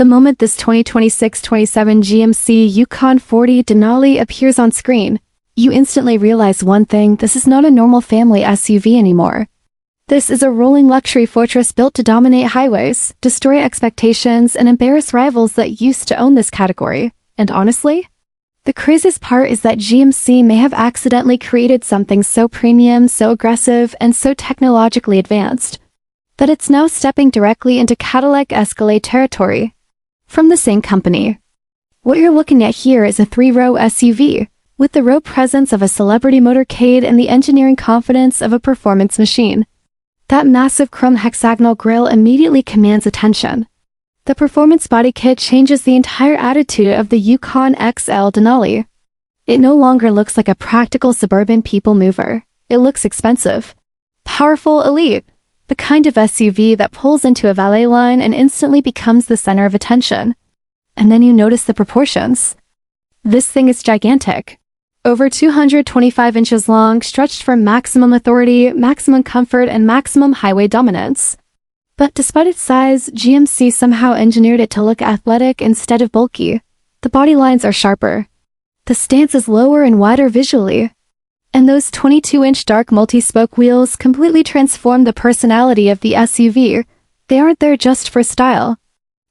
The moment this 2026-27 GMC Yukon XL Denali appears on screen, you instantly realize one thing: this is not a normal family SUV anymore. This is a rolling luxury fortress built to dominate highways, destroy expectations, and embarrass rivals that used to own this category. And honestly, the craziest part is that GMC may have accidentally created something so premium, so aggressive, and so technologically advanced that it's now stepping directly into Cadillac Escalade territory. From the same company, what you're looking at here is a 3-row SUV, with the row presence of a celebrity motorcade and the engineering confidence of a performance machine. That massive chrome hexagonal grille immediately commands attention. The performance body kit changes the entire attitude of the Yukon XL Denali. It no longer looks like a practical suburban people mover. It looks expensive, powerful, elite, the kind of SUV that pulls into a valet line and instantly becomes the center of attention. And then you notice the proportions. This thing is gigantic. Over 225 inches long, stretched for maximum authority, maximum comfort, and maximum highway dominance. But despite its size, GMC somehow engineered it to look athletic instead of bulky. The body lines are sharper. The stance is lower and wider visually. And those 22-inch dark multi-spoke wheels completely transform the personality of the SUV. They aren't there just for style.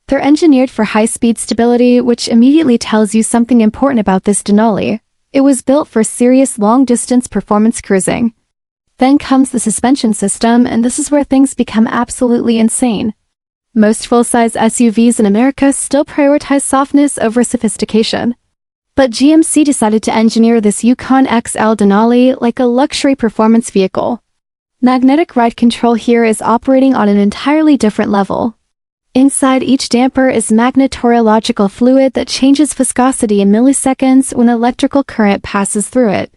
They're engineered for high-speed stability, which immediately tells you something important about this Denali. It was built for serious long-distance performance cruising. Then comes the suspension system, and this is where things become absolutely insane. Most full-size SUVs in America still prioritize softness over sophistication. But GMC decided to engineer this Yukon XL Denali like a luxury performance vehicle. Magnetic ride control here is operating on an entirely different level. Inside each damper is magnetorological fluid that changes viscosity in milliseconds when electrical current passes through it.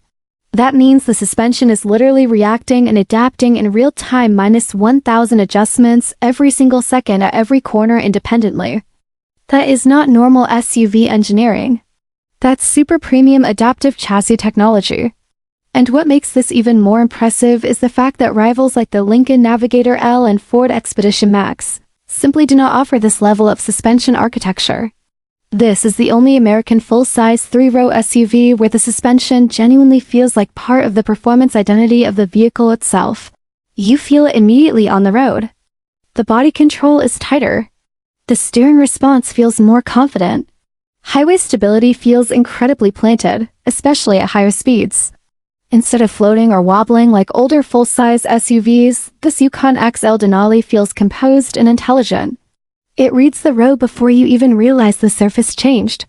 That means the suspension is literally reacting and adapting in real time, minus 1,000 adjustments every single second at every corner independently. That is not normal SUV engineering. That's super premium adaptive chassis technology. And what makes this even more impressive is the fact that rivals like the Lincoln Navigator L and Ford Expedition Max simply do not offer this level of suspension architecture. This is the only American full-size 3-row SUV where the suspension genuinely feels like part of the performance identity of the vehicle itself. You feel it immediately on the road. The body control is tighter. The steering response feels more confident. Highway stability feels incredibly planted, especially at higher speeds. Instead of floating or wobbling like older full-size SUVs, this Yukon XL Denali feels composed and intelligent. It reads the road before you even realize the surface changed.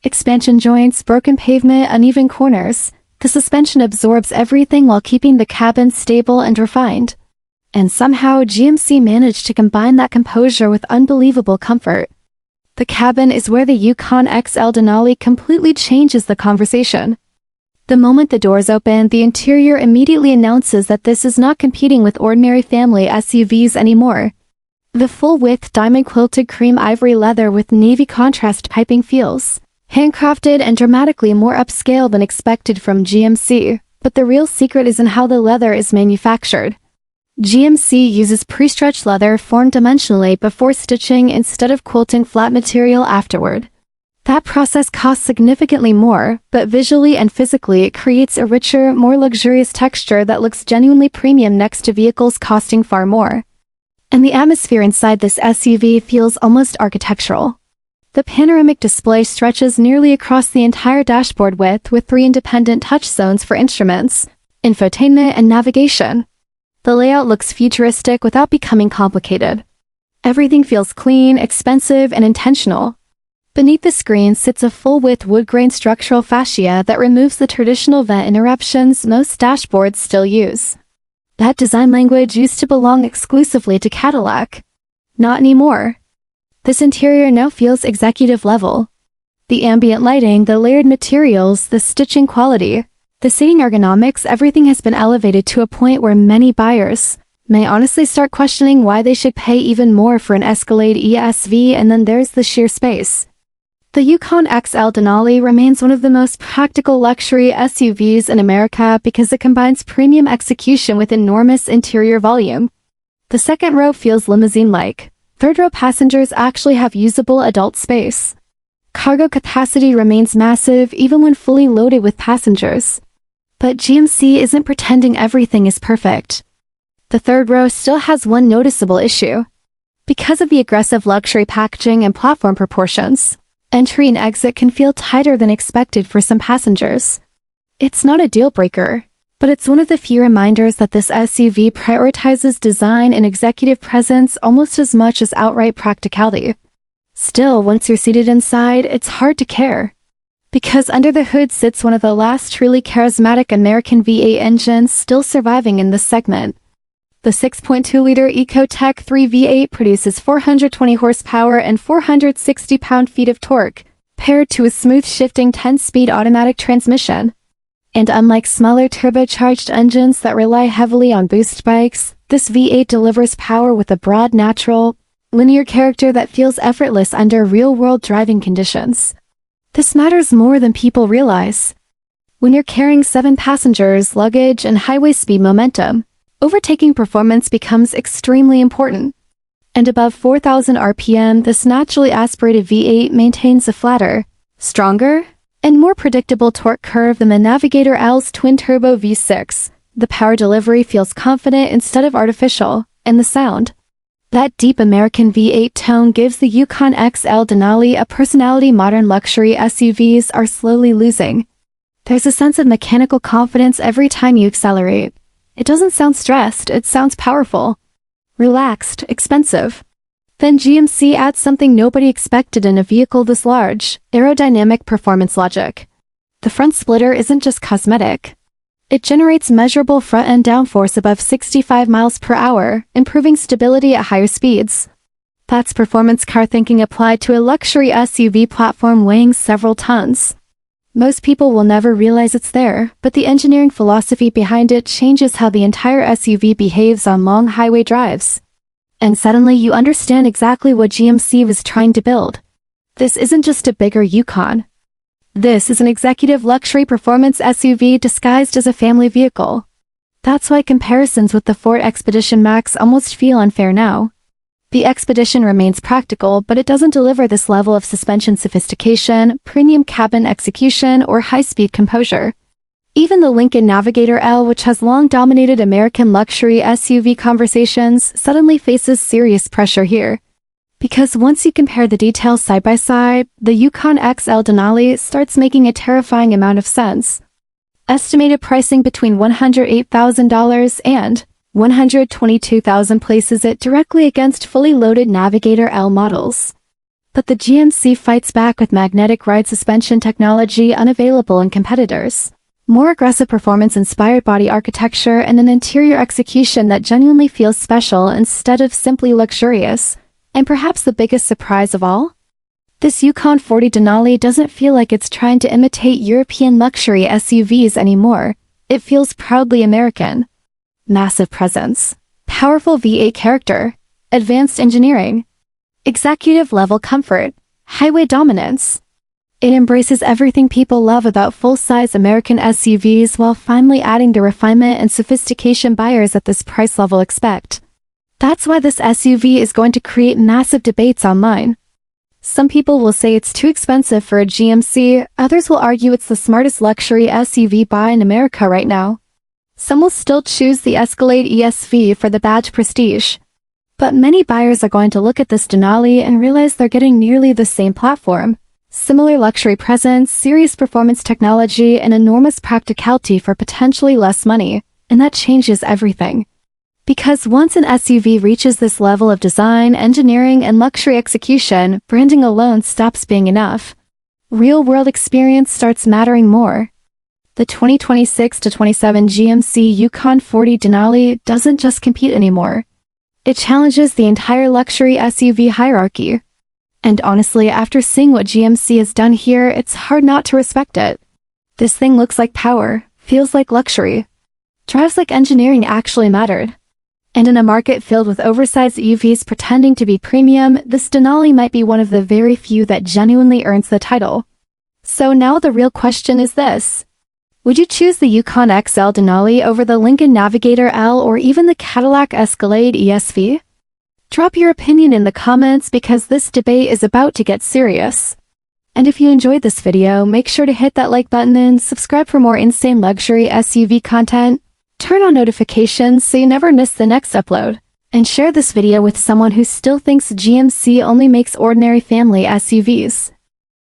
Expansion joints, broken pavement, uneven corners. The suspension absorbs everything while keeping the cabin stable and refined. And somehow GMC managed to combine that composure with unbelievable comfort. The cabin is where the Yukon XL Denali completely changes the conversation. The moment the doors open, the interior immediately announces that this is not competing with ordinary family SUVs anymore. The full-width diamond-quilted cream ivory leather with navy contrast piping feels handcrafted and dramatically more upscale than expected from GMC, but the real secret is in how the leather is manufactured. GMC uses pre-stretched leather formed dimensionally before stitching instead of quilting flat material afterward. That process costs significantly more, but visually and physically it creates a richer, more luxurious texture that looks genuinely premium next to vehicles costing far more. And the atmosphere inside this SUV feels almost architectural. The panoramic display stretches nearly across the entire dashboard width with 3 independent touch zones for instruments, infotainment, and navigation. The layout looks futuristic without becoming complicated. Everything feels clean, expensive, and intentional. Beneath the screen sits a full-width wood-grain structural fascia that removes the traditional vent interruptions most dashboards still use. That design language used to belong exclusively to Cadillac. Not anymore. This interior now feels executive level. The ambient lighting, the layered materials, the stitching quality, the seating ergonomics, everything has been elevated to a point where many buyers may honestly start questioning why they should pay even more for an Escalade ESV. And then there's the sheer space. The Yukon XL Denali remains one of the most practical luxury SUVs in America because it combines premium execution with enormous interior volume. The second row feels limousine-like, Third-row passengers actually have usable adult space. Cargo capacity remains massive even when fully loaded with passengers. But GMC isn't pretending everything is perfect. The third row still has one noticeable issue. Because of the aggressive luxury packaging and platform proportions, entry and exit can feel tighter than expected for some passengers. It's not a deal-breaker, but it's one of the few reminders that this SUV prioritizes design and executive presence almost as much as outright practicality. Still, once you're seated inside, it's hard to care. Because under the hood sits one of the last truly charismatic American V8 engines still surviving in this segment. The 6.2-liter Ecotec 3 V8 produces 420 horsepower and 460 pound-feet of torque, paired to a smooth-shifting 10-speed automatic transmission. And unlike smaller turbocharged engines that rely heavily on boost bikes, this V8 delivers power with a broad, natural, linear character that feels effortless under real-world driving conditions. This matters more than people realize. When you're carrying 7 passengers, luggage, and highway speed momentum, overtaking performance becomes extremely important. And above 4,000 RPM, this naturally aspirated V8 maintains a flatter, stronger, and more predictable torque curve than the Navigator L's twin-turbo V6. The power delivery feels confident instead of artificial, and the sound. That deep American V8 tone gives the Yukon XL Denali a personality modern luxury SUVs are slowly losing. There's a sense of mechanical confidence every time you accelerate. It doesn't sound stressed, it sounds powerful. Relaxed, expensive. Then GMC adds something nobody expected in a vehicle this large: aerodynamic performance logic. The front splitter isn't just cosmetic. It generates measurable front-end downforce above 65 miles per hour, improving stability at higher speeds. That's performance car thinking applied to a luxury SUV platform weighing several tons. Most people will never realize it's there, but the engineering philosophy behind it changes how the entire SUV behaves on long highway drives. And suddenly you understand exactly what GMC was trying to build. This isn't just a bigger Yukon. This is an executive luxury performance SUV disguised as a family vehicle. That's why comparisons with the Ford Expedition Max almost feel unfair now. The Expedition remains practical, but it doesn't deliver this level of suspension sophistication, premium cabin execution, or high-speed composure. Even the Lincoln Navigator L, which has long dominated American luxury SUV conversations, suddenly faces serious pressure here. Because once you compare the details side by side, the Yukon XL Denali starts making a terrifying amount of sense. Estimated pricing between $108,000 and $122,000 places it directly against fully loaded Navigator L models. But the GMC fights back with magnetic ride suspension technology unavailable in competitors, more aggressive performance-inspired body architecture, and an interior execution that genuinely feels special instead of simply luxurious. And perhaps the biggest surprise of all? This Yukon 40 Denali doesn't feel like it's trying to imitate European luxury SUVs anymore. It feels proudly American. Massive presence, powerful V8 character, advanced engineering, executive-level comfort, highway dominance. It embraces everything people love about full-size American SUVs while finally adding the refinement and sophistication buyers at this price level expect. That's why this SUV is going to create massive debates online. Some people will say it's too expensive for a GMC, others will argue it's the smartest luxury SUV buy in America right now. Some will still choose the Escalade ESV for the badge prestige. But many buyers are going to look at this Denali and realize they're getting nearly the same platform. Similar luxury presence, serious performance technology, and enormous practicality for potentially less money, and that changes everything. Because once an SUV reaches this level of design, engineering, and luxury execution, branding alone stops being enough. Real-world experience starts mattering more. The 2026-27 GMC Yukon 40 Denali doesn't just compete anymore. It challenges the entire luxury SUV hierarchy. And honestly, after seeing what GMC has done here, it's hard not to respect it. This thing looks like power, feels like luxury, drives like engineering actually mattered. And in a market filled with oversized EVs pretending to be premium, this Denali might be one of the very few that genuinely earns the title. So now the real question is this. Would you choose the Yukon XL Denali over the Lincoln Navigator L or even the Cadillac Escalade ESV? Drop your opinion in the comments because this debate is about to get serious. And if you enjoyed this video, make sure to hit that like button and subscribe for more insane luxury SUV content. Turn on notifications so you never miss the next upload. And share this video with someone who still thinks GMC only makes ordinary family SUVs.